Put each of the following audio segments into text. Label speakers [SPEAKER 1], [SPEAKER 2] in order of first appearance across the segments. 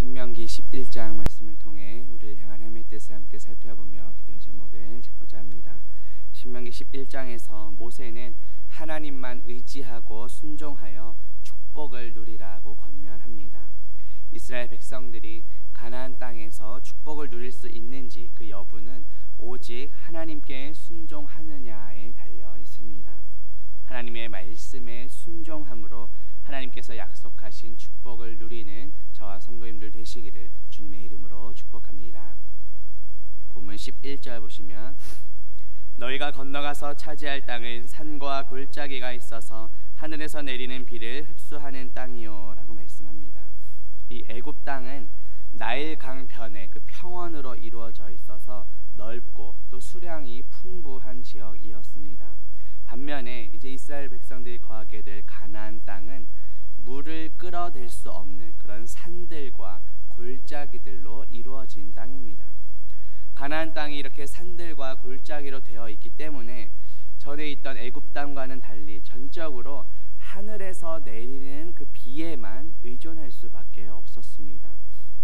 [SPEAKER 1] 신명기 11장 말씀을 통해 우리를 향한 하나님의 뜻을 함께 살펴보며 기도의 제목을 잡고자 합니다. 신명기 11장에서 모세는 하나님만 의지하고 순종하여 축복을 누리라고 권면합니다. 이스라엘 백성들이 가나안 땅에서 축복을 누릴 수 있는지 그 여부는 오직 하나님께 순종하느냐에 달려 있습니다. 하나님의 말씀에 순종함으로 하나님께서 약속하신 축복을 누리는 저와 성도님들 되시기를 주님의 이름으로 축복합니다. 본문 11절 보시면 너희가 건너가서 차지할 땅은 산과 골짜기가 있어서 하늘에서 내리는 비를 흡수하는 땅이요 라고 말씀합니다. 이 애굽 땅은 나일 강변의 그 평원으로 이루어져 있어서 넓고 또 수량이 풍부한 지역이었습니다. 반면에 이제 이스라엘 백성들이 거하게 될 가나안 땅은 물을 끌어댈 수 없는 그런 산들과 골짜기들로 이루어진 땅입니다. 가나안 땅이 이렇게 산들과 골짜기로 되어 있기 때문에 전에 있던 애굽 땅과는 달리 전적으로 하늘에서 내리는 그 비에만 의존할 수밖에 없었습니다.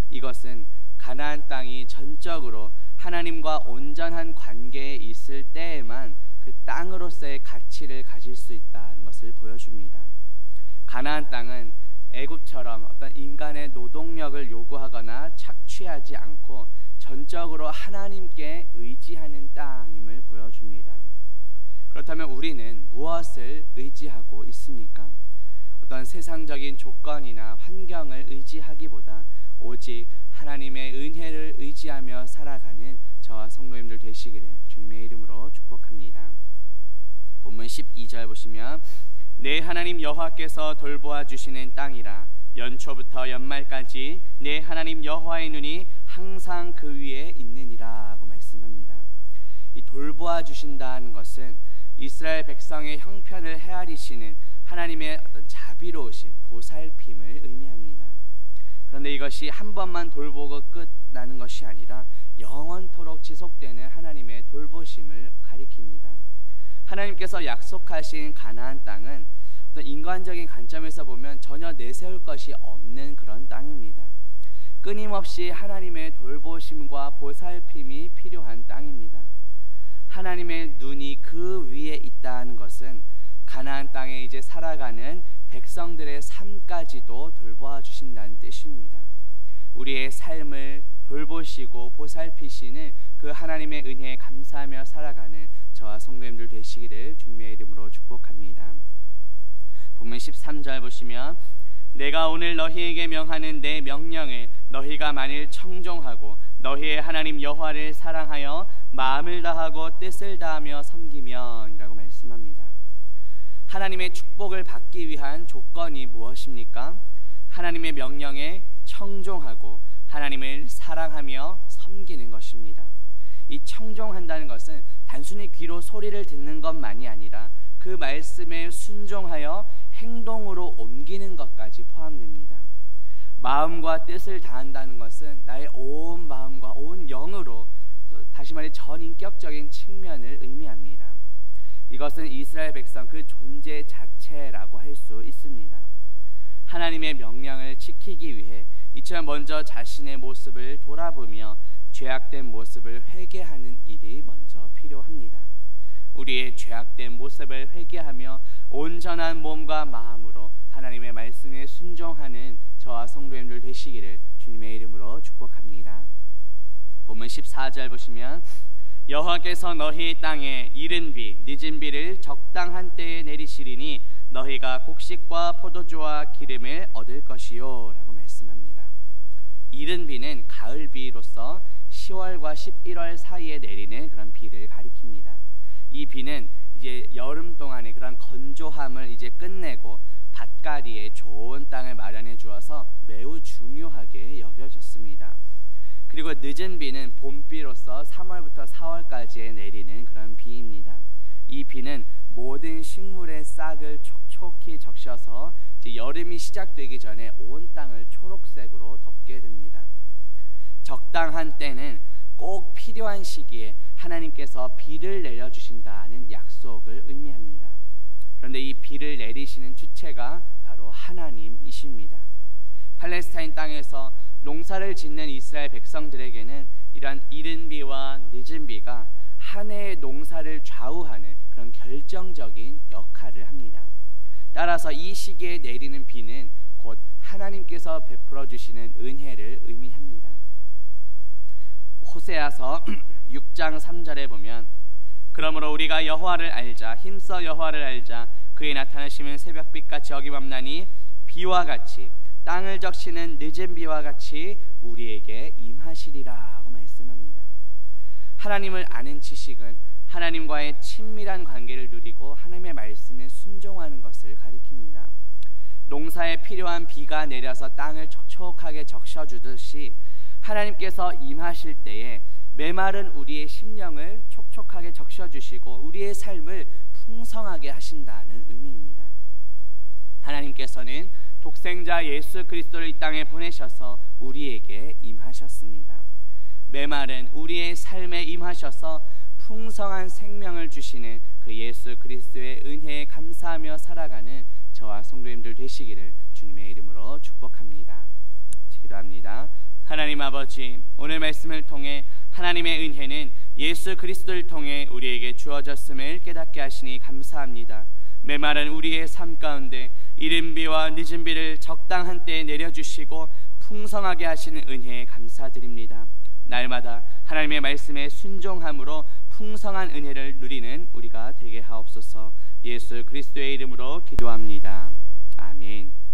[SPEAKER 1] 이것은 가나안 땅이 전적으로 하나님과 온전한 관계에 있을 때에만 그 땅으로서의 가치를 가질 수 있다는 것을 보여줍니다. 가나안 땅은 애굽처럼 어떤 인간의 노동력을 요구하거나 착취하지 않고 전적으로 하나님께 의지하는 땅임을 보여줍니다. 그렇다면 우리는 무엇을 의지하고 있습니까? 어떤 세상적인 조건이나 환경을 의지하기보다 오직 하나님의 은혜를 의지하며 살아가는 저와 성도님들 되시기를 주님의 이름으로 축복합니다. 본문 12절 보시면 내 하나님 여호와께서 돌보아 주시는 땅이라 연초부터 연말까지 내 하나님 여호와의 눈이 항상 그 위에 있느니라 하고 말씀합니다. 이 돌보아 주신다는 것은 이스라엘 백성의 형편을 헤아리시는 하나님의 어떤 자비로우신 보살핌을 의미합니다. 그런데 이것이 한 번만 돌보고 끝나는 것이 아니라 영원토록 지속되는 하나님의 돌보심을 가리킵니다. 하나님께서 약속하신 가나안 땅은 어떤 인간적인 관점에서 보면 전혀 내세울 것이 없는 그런 땅입니다. 끊임없이 하나님의 돌보심과 보살핌이 필요한 땅입니다. 하나님의 눈이 그 위에 있다는 것은 가나안 땅에 이제 살아가는 백성들의 삶까지도 돌보아 주신다는 뜻입니다. 우리의 삶을 돌보시고 보살피시는 그 하나님의 은혜에 감사하며 살아가는 저와 성도님들 되시기를 주님의 이름으로 축복합니다. 본문 13절 보시면 내가 오늘 너희에게 명하는 내 명령을 너희가 만일 청종하고 너희의 하나님 여호와를 사랑하여 마음을 다하고 뜻을 다하며 섬기면 이라고 말씀합니다. 하나님의 축복을 받기 위한 조건이 무엇입니까? 하나님의 명령에 청종하고 하나님을 사랑하며 섬기는 것입니다. 이 청종한다는 것은 단순히 귀로 소리를 듣는 것만이 아니라 그 말씀에 순종하여 행동으로 옮기는 것까지 포함됩니다. 마음과 뜻을 다한다는 것은 나의 온 마음과 온 영으로, 다시 말해 전인격적인 측면을 의미합니다. 이것은 이스라엘 백성 그 존재 자체라고 할 수 있습니다. 하나님의 명령을 지키기 위해 이처럼 먼저 자신의 모습을 돌아보며 죄악된 모습을 회개하는 일이 먼저 필요합니다. 우리의 죄악된 모습을 회개하며 온전한 몸과 마음으로 하나님의 말씀에 순종하는 저와 성도님들 되시기를 주님의 이름으로 축복합니다. 본문 14절 보시면 여호와께서 너희 땅에 이른 비 늦은 비를 적당한 때에 내리시리니 너희가 곡식과 포도주와 기름을 얻을 것이요 라고 말씀합니다. 이른 비는 가을 비로서 10월과 11월 사이에 내리는 그런 비를 가리킵니다. 이 비는 이제 여름 동안의 그런 건조함을 이제 끝내고 밭가리에 좋은 땅을 마련해 주어서 매우 중요하게 여겨졌습니다. 그리고 늦은 비는 봄비로서 3월부터 4월까지에 내리는 그런 비입니다. 이 비는 모든 식물의 싹을 촉촉히 적셔서 이제 여름이 시작되기 전에 온 땅을 초록색으로 덮게 됩니다. 적당한 때는 꼭 필요한 시기에 하나님께서 비를 내려주신다는 약속을 의미합니다. 그런데 이 비를 내리시는 주체가 바로 하나님이십니다. 팔레스타인 땅에서 농사를 짓는 이스라엘 백성들에게는 이러한 이른 비와 늦은 비가 한 해의 농사를 좌우하는 그런 결정적인 역할을 합니다. 따라서 이 시기에 내리는 비는 곧 하나님께서 베풀어 주시는 은혜를 의미합니다. 호세아서 6장 3절에 보면 그러므로 우리가 여호와를 알자 힘써 여호와를 알자 그의 나타나시면 새벽빛같이 어김없나니 비와 같이 땅을 적시는 늦은 비와 같이 우리에게 임하시리라 하고 말씀합니다. 하나님을 아는 지식은 하나님과의 친밀한 관계를 누리고 하나님의 말씀에 순종하는 것을 가리킵니다. 농사에 필요한 비가 내려서 땅을 촉촉하게 적셔주듯이 하나님께서 임하실 때에 메마른 우리의 심령을 촉촉하게 적셔주시고 우리의 삶을 풍성하게 하신다는 의미입니다. 하나님께서는 독생자 예수 그리스도를 이 땅에 보내셔서 우리에게 임하셨습니다. 메마른 우리의 삶에 임하셔서 풍성한 생명을 주시는 그 예수 그리스도의 은혜에 감사하며 살아가는 저와 성도님들 되시기를 주님의 이름으로 축복합니다. 기도합니다. 하나님 아버지, 오늘 말씀을 통해 하나님의 은혜는 예수 그리스도를 통해 우리에게 주어졌음을 깨닫게 하시니 감사합니다. 메마른 우리의 삶 가운데 이른 비와 늦은 비를 적당한 때에 내려주시고 풍성하게 하시는 은혜에 감사드립니다. 날마다 하나님의 말씀에 순종함으로 풍성한 은혜를 누리는 우리가 되게 하옵소서. 예수 그리스도의 이름으로 기도합니다. 아멘.